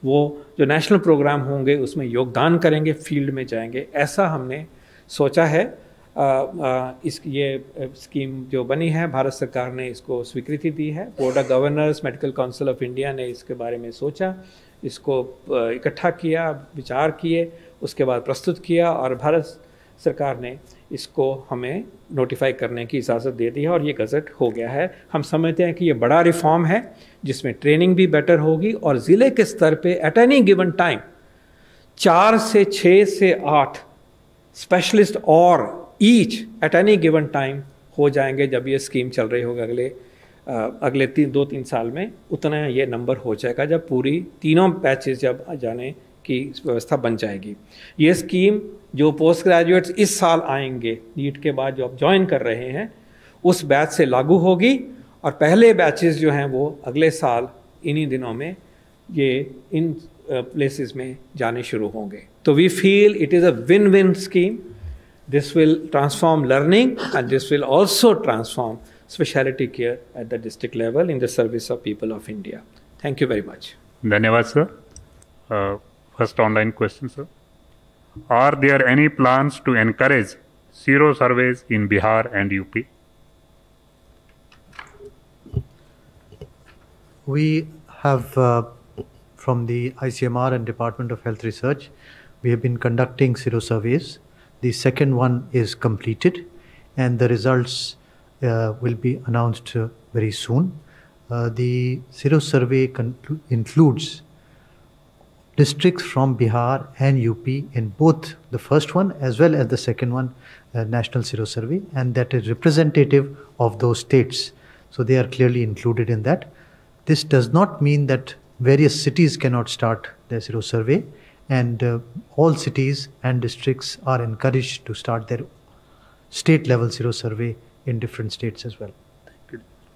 वो जो नेशनल प्रोग्राम होंगे उसमें योगदान करेंगे, फील्ड में जाएंगे, ऐसा हमने सोचा है। ये स्कीम जो बनी है, भारत सरकार ने इसको स्वीकृति दी है। Board of governors, medical council of India ने इसके बारे में सोचा, इसको इकट्ठा किया, विचार किए, उसके बाद प्रस्तुत किया, और भारत सरकार ने इसको हमें नोटिफाई करने की इजाज़त दे दी है, और ये गज़ट हो गया है। हम समझते हैं कि ये बड़ा रिफॉर्म है जिसमें ट्रेनिंग भी बेटर होगी, और ज़िले के स्तर पे एट एनी गिवन टाइम 4 से 6 से 8 स्पेशलिस्ट और each at any given time हो जाएंगे। जब ये स्कीम चल रही होगी अगले 2-3 साल में, उतना ये नंबर हो जाएगा जब पूरी तीनों बैचेस जब जाने की व्यवस्था बन जाएगी। ये स्कीम जो पोस्ट ग्रेजुएट्स इस साल आएंगे, नीट के बाद जो अब ज्वाइन कर रहे हैं, उस बैच से लागू होगी, और पहले बैचेस जो हैं वो अगले साल इन्हीं दिनों में ये इन प्लेसेस में जाने शुरू होंगे। तो we feel it is a win win scheme. This will transform learning, and this will also transform specialty care at the district level in the service of people of India. Thank you very much. धन्यवाद sir. First online question, sir. Are there any plans to encourage sero surveys in Bihar and UP? we have, from the ICMR and Department of Health Research, we have been conducting sero surveys. The second one is completed, and the results will be announced very soon. The sero survey includes districts from Bihar and UP in both the first one as well as the second one, National Sero Survey, and that is representative of those states. So they are clearly included in that. This does not mean that various cities cannot start their sero survey, and all cities and districts are encouraged to start their state level sero survey in different states as well.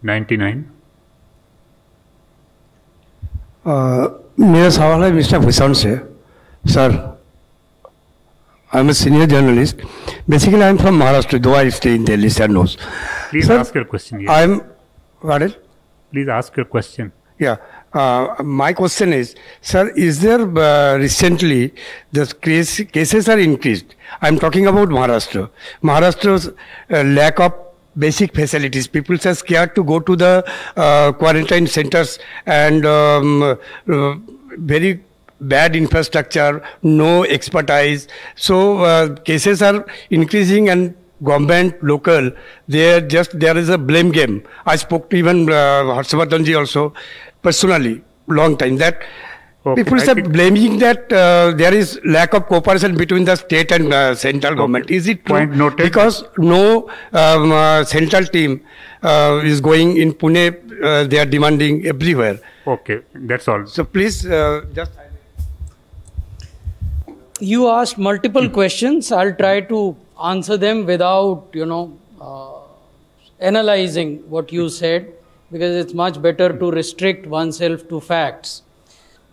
99. मेरा सवाल है mister Bhushan से. Sir, I'm a senior journalist. Basically, I'm from Maharashtra, though I stay in Delhi, sir knows. Please Sir, ask your question. Yes. Pardon? Please ask your question. Yeah. My question is, sir, is there recently the cases are increased? I'm talking about Maharashtra. Maharashtra's lack of basic facilities. People are scared to go to the quarantine centers, and very bad infrastructure, no expertise. So cases are increasing, and government, local, there is a blame game. I spoke to even Harshvardhan ji also personally, long time, that people are blaming that there is lack of cooperation between the state and central government. Is it true? Point noted. Because no central team is going in Pune, they are demanding everywhere. Okay, that's all. So please just... You asked multiple questions. I'll try to answer them without, analyzing what you said, because it's much better to restrict oneself to facts.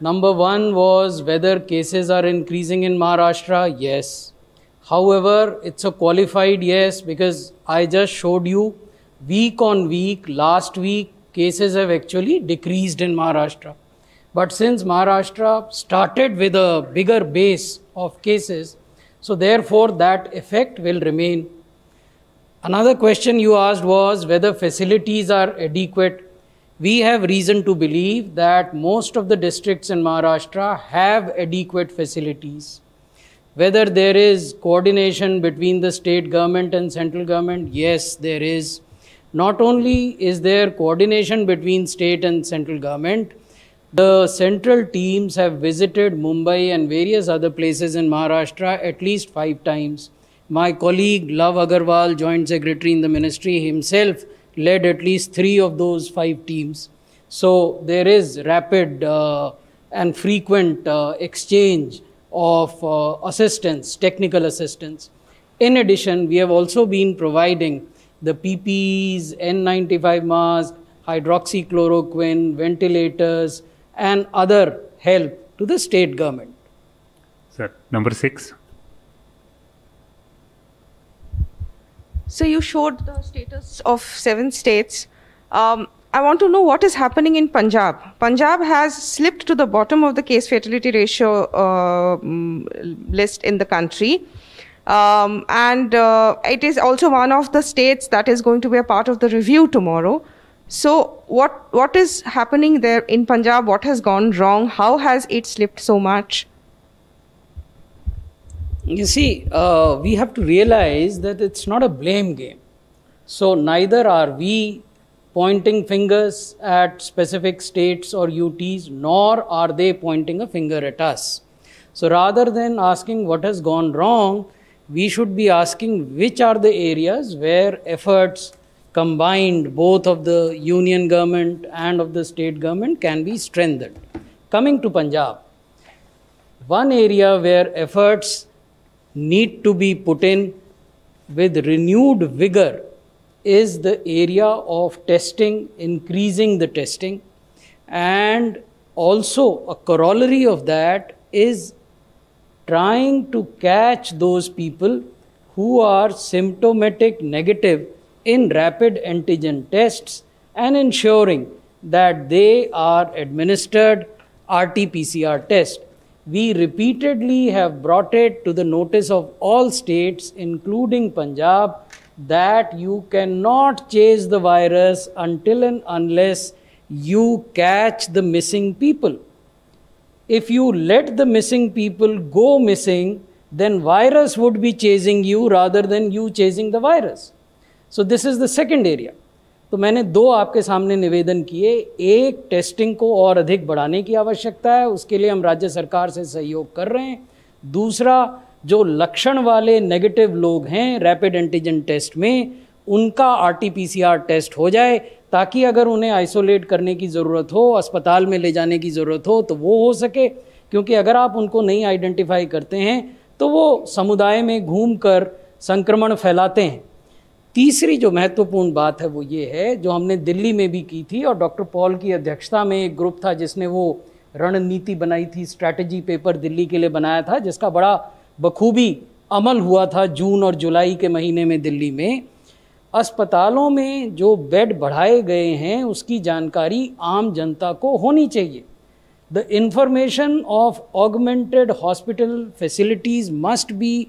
Number one was whether cases are increasing in Maharashtra. Yes. However, it's a qualified yes, because I just showed you week on week, last week, cases have actually decreased in Maharashtra. But since Maharashtra started with a bigger base of cases, so therefore that effect will remain. Another question you asked was whether facilities are adequate. We have reason to believe that most of the districts in Maharashtra have adequate facilities. Whether there is coordination between the state government and central government, yes, there is. Not only is there coordination between state and central government, the central teams have visited Mumbai and various other places in Maharashtra at least 5 times. My colleague Love Agarwal, Joint Secretary in the Ministry, himself led at least 3 of those 5 teams. So there is rapid and frequent exchange of assistance, technical assistance. In addition, we have also been providing the PPEs, N95 masks, hydroxychloroquine, ventilators, and other help to the state government. Sir, number 6. So you showed the status of 7 states. I want to know what is happening in Punjab. Punjab has slipped to the bottom of the case fatality ratio list in the country. And it is also one of the states that is going to be a part of the review tomorrow. So what is happening there in Punjab? What has gone wrong? How has it slipped so much? You see, we have to realize that it's not a blame game. So neither are we pointing fingers at specific states or UTs, nor are they pointing a finger at us. So rather than asking what has gone wrong, we should be asking which are the areas where efforts combined both of the union government and of the state government can be strengthened. Coming to Punjab, one area where efforts need to be put in with renewed vigor is the area of testing, increasing the testing, and also a corollary of that is trying to catch those people who are symptomatic negative in rapid antigen tests and ensuring that they are administered RT-PCR test. We repeatedly have brought it to the notice of all states, including Punjab, that you cannot chase the virus until and unless you catch the missing people. If you let the missing people go missing, then virus would be chasing you rather than you chasing the virus. So this is the second area. तो मैंने दो आपके सामने निवेदन किए. एक, testing को और अधिक बढ़ाने की आवश्यकता है, उसके लिए हम राज्य सरकार से सहयोग कर रहे हैं. दूसरा, जो लक्षण वाले नेगेटिव लोग हैं रैपिड एंटीजन टेस्ट में, उनका RT-PCR टेस्ट हो जाए, ताकि अगर उन्हें आइसोलेट करने की ज़रूरत हो, अस्पताल में ले जाने की ज़रूरत हो, तो वो हो सके. क्योंकि अगर आप उनको नहीं आइडेंटिफाई करते हैं तो वो समुदाय में घूमकर संक्रमण फैलाते हैं. तीसरी जो महत्वपूर्ण बात है वो ये है, जो हमने दिल्ली में भी की थी और डॉक्टर पॉल की अध्यक्षता में एक ग्रुप था जिसने वो रणनीति बनाई थी, स्ट्रैटेजी पेपर दिल्ली के लिए बनाया था, जिसका बड़ा बखूबी अमल हुआ था जून और जुलाई के महीने में दिल्ली में. अस्पतालों में जो बेड बढ़ाए गए हैं उसकी जानकारी आम जनता को होनी चाहिए. The information of augmented hospital facilities must be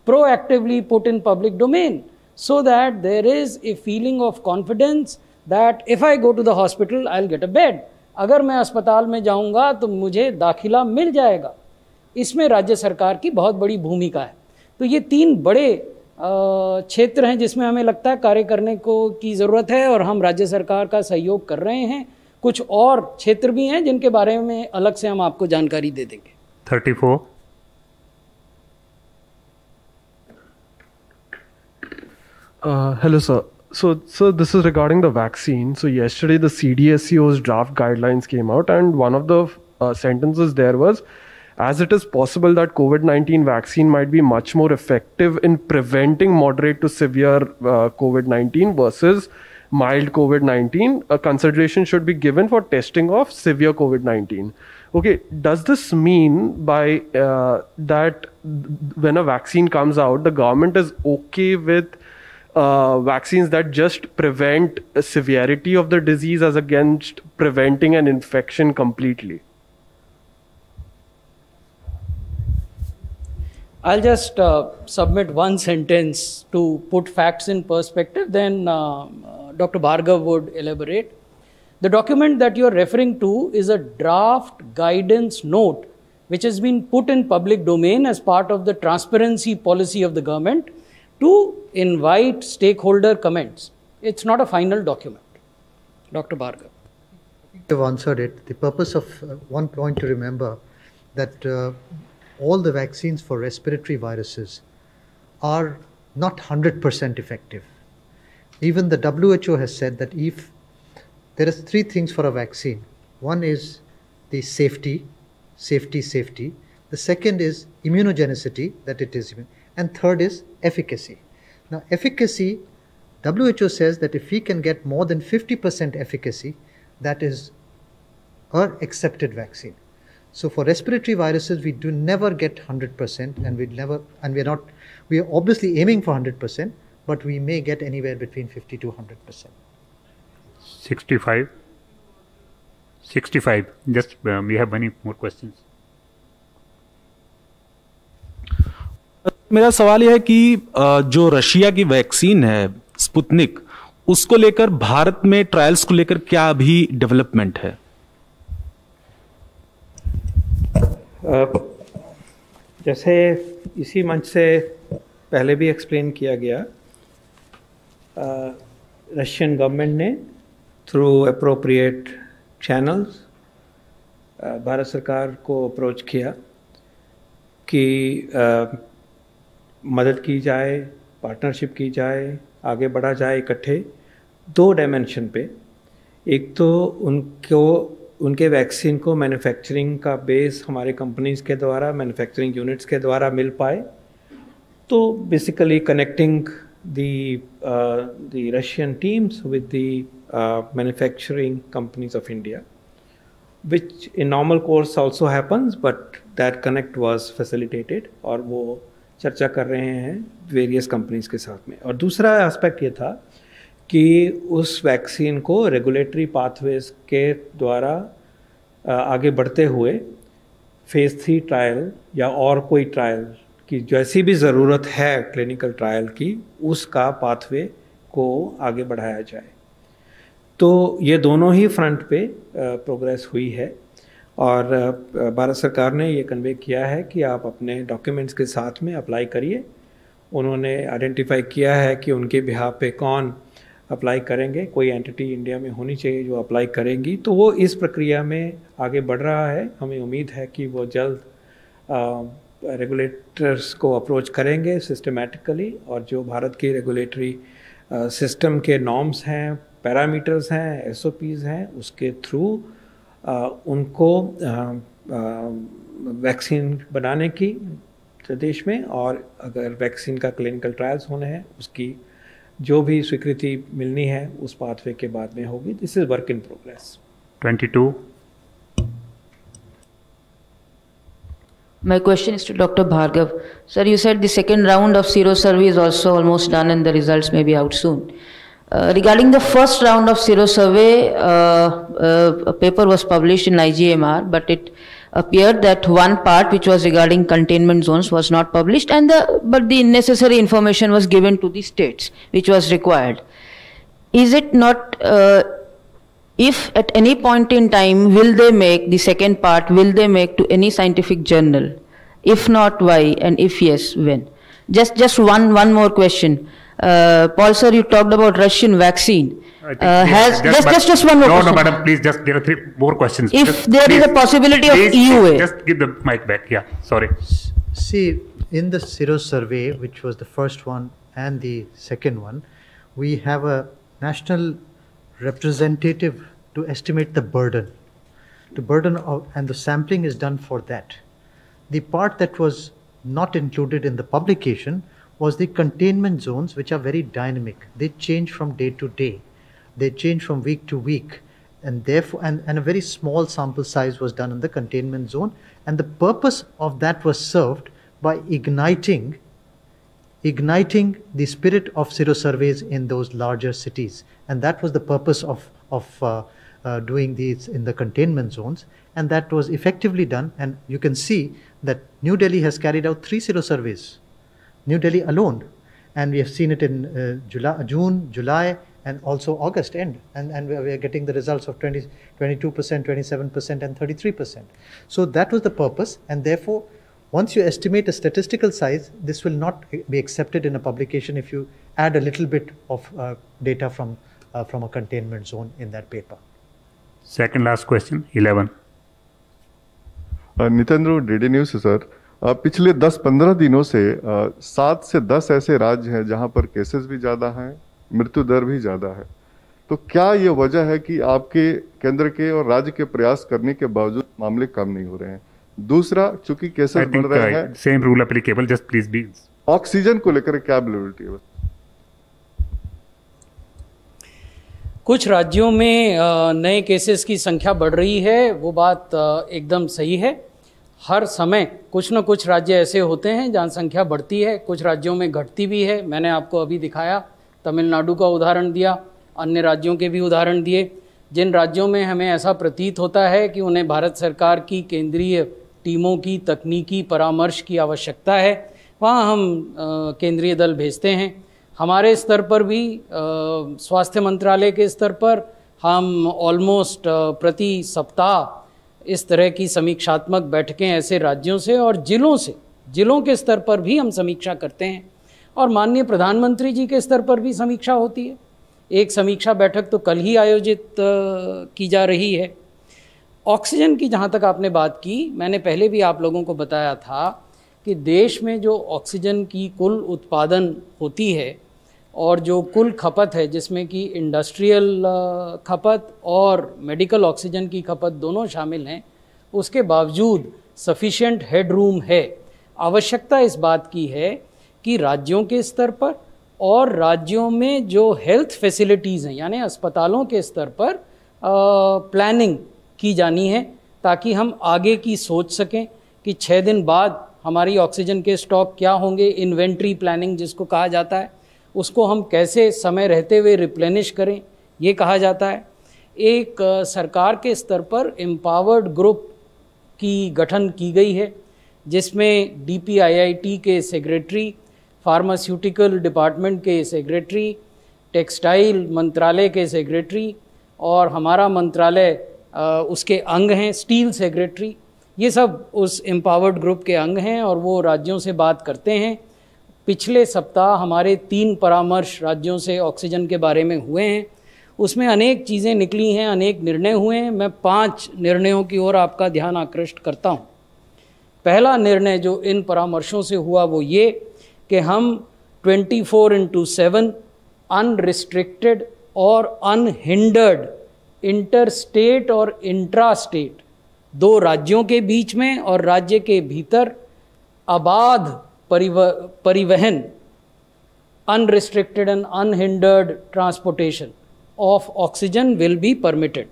proactively put in public domain so that there is a feeling of confidence that if I go to the hospital I'll get a bed. अगर मैं अस्पताल में जाऊंगा तो मुझे दाखिला मिल जाएगा. इसमें राज्य सरकार की बहुत बड़ी भूमिका है. तो ये तीन बड़े क्षेत्र हैं जिसमें हमें लगता है कार्य करने को की ज़रूरत है और हम राज्य सरकार का सहयोग कर रहे हैं. कुछ और क्षेत्र भी हैं जिनके बारे में अलग से हम आपको जानकारी दे देंगे. 34. Hello, sir. So this is regarding the vaccine. So yesterday the CDSCO's draft guidelines came out, and one of the sentences there was, as it is possible that COVID-19 vaccine might be much more effective in preventing moderate to severe COVID-19 versus mild COVID-19, a consideration should be given for testing of severe COVID-19. Okay, does this mean by that when a vaccine comes out, the government is okay with vaccines that just prevent severity of the disease as against preventing an infection completely? I'll just submit one sentence to put facts in perspective, then Dr. Bhargav would elaborate. The document that you're referring to is a draft guidance note which has been put in public domain as part of the transparency policy of the government to invite stakeholder comments. It's not a final document. Dr. Bhargav. You've answered it. The purpose of one point to remember that all the vaccines for respiratory viruses are not 100% effective. Even the WHO has said that if there is three things for a vaccine. One is the safety. The second is immunogenicity, that it is, and third is efficacy. Now, efficacy, WHO says that if we can get more than 50% efficacy, that is an accepted vaccine. So for respiratory viruses, we do never get 100%, and we are obviously aiming for 100%, but we may get anywhere between 50 to 100%. 65. Just we have many more questions. मेरा सवाल यह है कि जो Russia की vaccine है Sputnik, उसको लेकर भारत में ट्रायल्स को लेकर क्या अभी डेवलपमेंट है? जैसे इसी मंच से पहले भी एक्सप्लेन किया गया, रशियन गवर्नमेंट ने थ्रू अप्रोप्रिएट चैनल्स भारत सरकार को अप्रोच किया कि मदद की जाए, पार्टनरशिप की जाए, आगे बढ़ा जाए इकट्ठे दो डायमेंशन पे. एक तो उनके वैक्सीन को मैन्युफैक्चरिंग का बेस हमारे कंपनीज़ के द्वारा, मैन्युफैक्चरिंग यूनिट्स के द्वारा मिल पाए. तो basically connecting the Russian teams with the manufacturing companies of India, which in normal course also happens, but that connect was facilitated और वो चर्चा कर रहे हैं वेरियस कंपनीज के साथ में. और दूसरा एस्पेक्ट ये था कि उस वैक्सीन को रेगुलेटरी पाथवेज के द्वारा आगे बढ़ते हुए फेज़ 3 ट्रायल या और कोई ट्रायल कि जैसी भी ज़रूरत है क्लिनिकल ट्रायल की, उसका पाथवे को आगे बढ़ाया जाए. तो ये दोनों ही फ्रंट पे प्रोग्रेस हुई है और भारत सरकार ने ये कन्वे किया है कि आप अपने डॉक्यूमेंट्स के साथ में अप्लाई करिए। उन्होंने आइडेंटिफाई किया है कि उनके बिहाफ पे कौन अप्लाई करेंगे, कोई एंटिटी इंडिया में होनी चाहिए जो अप्लाई करेंगी, तो वो इस प्रक्रिया में आगे बढ़ रहा है। हमें उम्मीद है कि वो जल्द रेगुलेटर्स को अप्रोच करेंगे सिस्टमेटिकली, और जो भारत की रेगुलेटरी सिस्टम के नॉर्म्स हैं, पैरामीटर्स हैं, SOPs हैं, उसके थ्रू उनको वैक्सीन बनाने की देश में, और अगर वैक्सीन का क्लिनिकल ट्रायल्स होने हैं उसकी जो भी स्वीकृति मिलनी है उस पाथवे के बाद में होगी। This is work in progress. 22. My question is to Dr. Bhargav. Sir, you said the second round of sero survey is also almost done and the results may be out soon. Regarding the first round of sero survey, a paper was published in IGMR, but it appeared that one part which was regarding containment zones was not published, and but the necessary information was given to the states which was required. Is it not, if at any point in time will they make the second part, will they make to any scientific journal? If not, why? And if yes, when? Just one more question. Paul sir, you talked about Russian vaccine. Just one more question. No, madam, please, just there are 3 more questions. If there is a possibility of EUA. Just give the mic back. Yeah, sorry. See, in the sero survey, which was the first one and the second one, we have a national representative to estimate the burden. And the sampling is done for that. The part that was not included in the publication was the containment zones, which are very dynamic. They change from day to day. They change from week to week. And therefore, and a very small sample size was done in the containment zone. And the purpose of that was served by igniting the spirit of sero surveys in those larger cities. And that was the purpose of doing these in the containment zones. And that was effectively done. And you can see that New Delhi has carried out 3 sero surveys. New Delhi alone, and we have seen it in June, July, and also August end, and we are getting the results of 22%, 27%, and 33%. So that was the purpose, and therefore, once you estimate a statistical size, this will not be accepted in a publication if you add a little bit of data from a containment zone in that paper. Second last question, 11. Nitendra, DD news sir, पिछले 10-15 दिनों से 7 से 10 ऐसे राज्य हैं जहां पर cases भी ज़्यादा हैं, मृत्यु दर भी ज़्यादा है। तो क्या ये वजह है कि आपके केंद्र के और राज्य के प्रयास करने के बावजूद मामले कम नहीं हो रहे हैं? दूसरा, चूंकि केसेस बढ़ रहे हैं, same rule applicable, just please be, oxygen को लेकर क्या अवेलेबिलिटी है? कुछ राज्यों में नए केसेस की संख्या बढ़ रही है, वो बात एकदम सही है। हर समय कुछ न कुछ राज्य ऐसे होते हैं जहाँ संख्या बढ़ती है, कुछ राज्यों में घटती भी है। मैंने आपको अभी दिखाया, तमिलनाडु का उदाहरण दिया, अन्य राज्यों के भी उदाहरण दिए। जिन राज्यों में हमें ऐसा प्रतीत होता है कि उन्हें भारत सरकार की केंद्रीय टीमों की तकनीकी परामर्श की आवश्यकता है, वहाँ हम केंद्रीय दल भेजते हैं। हमारे स्तर पर भी, स्वास्थ्य मंत्रालय के स्तर पर, हम ऑलमोस्ट प्रति सप्ताह इस तरह की समीक्षात्मक बैठकें ऐसे राज्यों से और जिलों के स्तर पर भी हम समीक्षा करते हैं, और माननीय प्रधानमंत्री जी के स्तर पर भी समीक्षा होती है। एक समीक्षा बैठक तो कल ही आयोजित की जा रही है। ऑक्सीजन की जहाँ तक आपने बात की, मैंने पहले भी आप लोगों को बताया था कि देश में जो ऑक्सीजन की कुल उत्पादन होती है और जो कुल खपत है, जिसमें कि इंडस्ट्रियल खपत और मेडिकल ऑक्सीजन की खपत दोनों शामिल हैं, उसके बावजूद सफिशिएंट हेडरूम है। आवश्यकता इस बात की है कि राज्यों के स्तर पर और राज्यों में जो हेल्थ फैसिलिटीज़ हैं, यानी अस्पतालों के स्तर पर प्लानिंग की जानी है, ताकि हम आगे की सोच सकें कि 6 दिन बाद हमारी ऑक्सीजन के स्टॉक क्या होंगे। इन्वेंट्री प्लानिंग जिसको कहा जाता है, उसको हम कैसे समय रहते हुए रिप्लेनिश करें, ये कहा जाता है। एक सरकार के स्तर पर एम्पावर्ड ग्रुप की गठन की गई है, जिसमें DPIIT के सेक्रेटरी, फार्मास्यूटिकल डिपार्टमेंट के सेक्रेटरी, टेक्सटाइल मंत्रालय के सेक्रेटरी और हमारा मंत्रालय उसके अंग हैं, स्टील सेक्रेटरी, ये सब उस एम्पावर्ड ग्रुप के अंग हैं और वो राज्यों से बात करते हैं। पिछले सप्ताह हमारे 3 परामर्श राज्यों से ऑक्सीजन के बारे में हुए हैं, उसमें अनेक चीज़ें निकली हैं, अनेक निर्णय हुए हैं। मैं 5 निर्णयों की ओर आपका ध्यान आकृष्ट करता हूँ। पहला निर्णय जो इन परामर्शों से हुआ वो ये कि हम 24/7 अनरिस्ट्रिक्टेड और अनहिंडर्ड इंटरस्टेट और इंट्रास्टेट 2 राज्यों के बीच में और राज्य के भीतर अबाध परिवहन, unrestricted and unhindered transportation of oxygen will be permitted.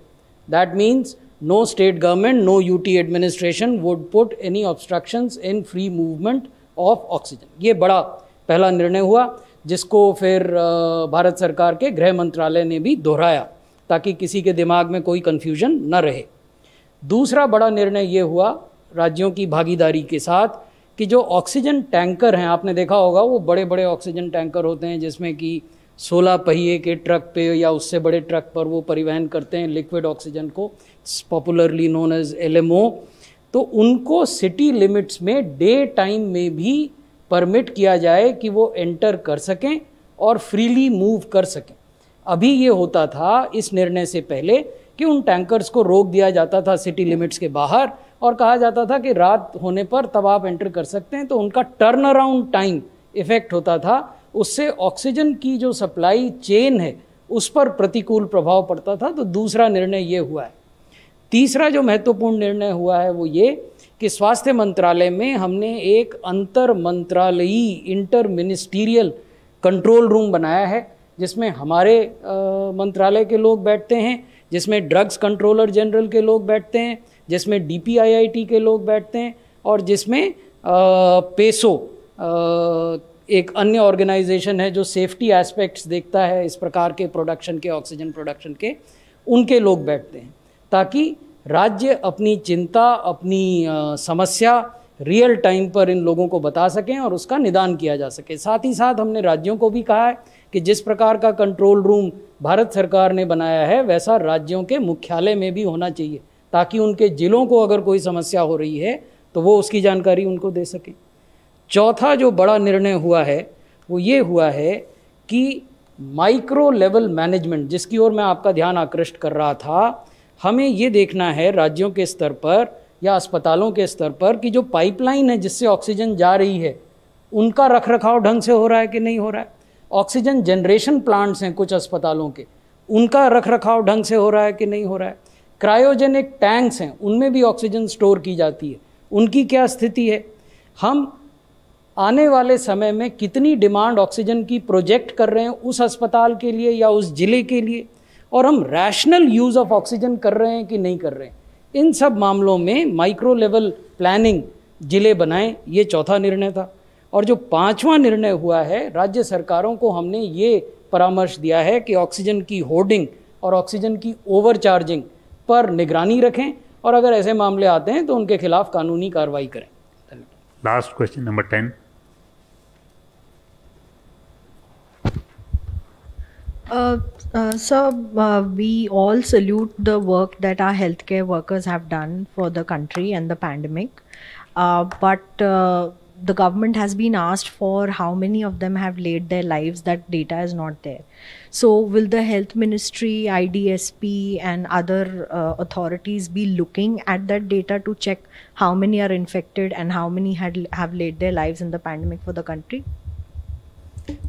That means no state government, no UT administration would put any obstructions in free movement of oxygen. ये बड़ा पहला निर्णय हुआ जिसको फिर भारत सरकार के गृह मंत्रालय ने भी दोहराया ताकि किसी के दिमाग में कोई confusion न रहे। दूसरा बड़ा निर्णय ये हुआ राज्यों की भागीदारी के साथ कि जो ऑक्सीजन टैंकर हैं, आपने देखा होगा वो बड़े बड़े ऑक्सीजन टैंकर होते हैं जिसमें कि 16 पहिए के ट्रक पे या उससे बड़े ट्रक पर वो परिवहन करते हैं लिक्विड ऑक्सीजन को, पॉपुलरली नोन एज LMO। तो उनको सिटी लिमिट्स में डे टाइम में भी परमिट किया जाए कि वो एंटर कर सकें और फ्रीली मूव कर सकें। अभी ये होता था इस निर्णय से पहले कि उन टैंकर्स को रोक दिया जाता था सिटी लिमिट्स के बाहर और कहा जाता था कि रात होने पर तब आप एंटर कर सकते हैं, तो उनका टर्न अराउंड टाइम इफेक्ट होता था, उससे ऑक्सीजन की जो सप्लाई चेन है उस पर प्रतिकूल प्रभाव पड़ता था। तो दूसरा निर्णय ये हुआ है। तीसरा जो महत्वपूर्ण निर्णय हुआ है वो ये कि स्वास्थ्य मंत्रालय में हमने एक अंतर मंत्रालयी इंटर मिनिस्टीरियल कंट्रोल रूम बनाया है जिसमें हमारे मंत्रालय के लोग बैठते हैं, जिसमें ड्रग्स कंट्रोलर जनरल के लोग बैठते हैं, जिसमें DPIIT के लोग बैठते हैं और जिसमें पेसो एक अन्य ऑर्गेनाइजेशन है जो सेफ्टी एस्पेक्ट्स देखता है इस प्रकार के प्रोडक्शन के, ऑक्सीजन प्रोडक्शन के, उनके लोग बैठते हैं ताकि राज्य अपनी चिंता, अपनी समस्या रियल टाइम पर इन लोगों को बता सकें और उसका निदान किया जा सके। साथ ही साथ हमने राज्यों को भी कहा है कि जिस प्रकार का कंट्रोल रूम भारत सरकार ने बनाया है वैसा राज्यों के मुख्यालय में भी होना चाहिए ताकि उनके जिलों को अगर कोई समस्या हो रही है तो वो उसकी जानकारी उनको दे सकें। चौथा जो बड़ा निर्णय हुआ है वो ये हुआ है कि माइक्रो लेवल मैनेजमेंट, जिसकी ओर मैं आपका ध्यान आकृष्ट कर रहा था, हमें ये देखना है राज्यों के स्तर पर या अस्पतालों के स्तर पर कि जो पाइपलाइन है जिससे ऑक्सीजन जा रही है उनका रखरखाव ढंग से हो रहा है कि नहीं हो रहा है। ऑक्सीजन जनरेशन प्लांट्स हैं कुछ अस्पतालों के, उनका रखरखाव ढंग से हो रहा है कि नहीं हो रहा है। क्रायोजेनिक टैंक्स हैं, उनमें भी ऑक्सीजन स्टोर की जाती है, उनकी क्या स्थिति है। हम आने वाले समय में कितनी डिमांड ऑक्सीजन की प्रोजेक्ट कर रहे हैं उस अस्पताल के लिए या उस जिले के लिए, और हम रैशनल यूज़ ऑफ ऑक्सीजन कर रहे हैं कि नहीं कर रहे हैं। इन सब मामलों में माइक्रो लेवल प्लानिंग जिले बनाएं, ये चौथा निर्णय था। और जो 5वां निर्णय हुआ है, राज्य सरकारों को हमने ये परामर्श दिया है कि ऑक्सीजन की होर्डिंग और ऑक्सीजन की ओवरचार्जिंग पर निगरानी रखें और अगर ऐसे मामले आते हैं तो उनके खिलाफ कानूनी कार्रवाई करें। Last question number 10। Sir, we all salute the work that our healthcare workers have done for the country and the pandemic. But the government has been asked for how many of them have laid their lives. That data is not there. So will the health ministry, IDSP and other authorities be looking at that data to check how many are infected and how many have laid their lives in the pandemic for the country?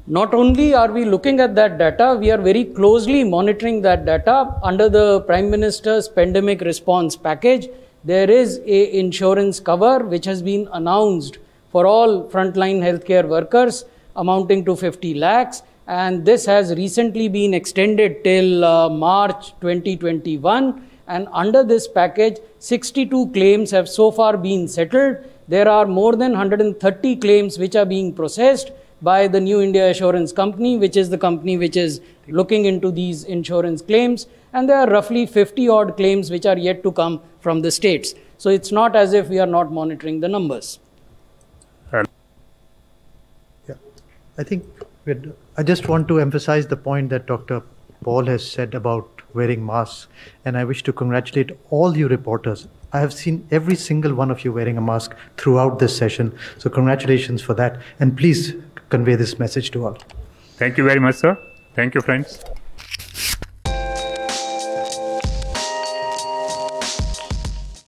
Not only are we looking at that data, we are very closely monitoring that data. Under the Prime Minister's pandemic response package, there is a insurance cover which has been announced for all frontline healthcare workers amounting to 50 lakhs, and this has recently been extended till March 2021, and under this package 62 claims have so far been settled. There are more than 130 claims which are being processed by the New India Assurance Company, which is the company which is looking into these insurance claims, and there are roughly 50 odd claims which are yet to come from the states. So it's not as if we are not monitoring the numbers. Yeah, I think I just want to emphasize the point that Dr. Paul has said about wearing masks. And I wish to congratulate all you reporters. I have seen every single one of you wearing a mask throughout this session. So congratulations for that. And please convey this message to all. Thank you very much, sir. Thank you, friends.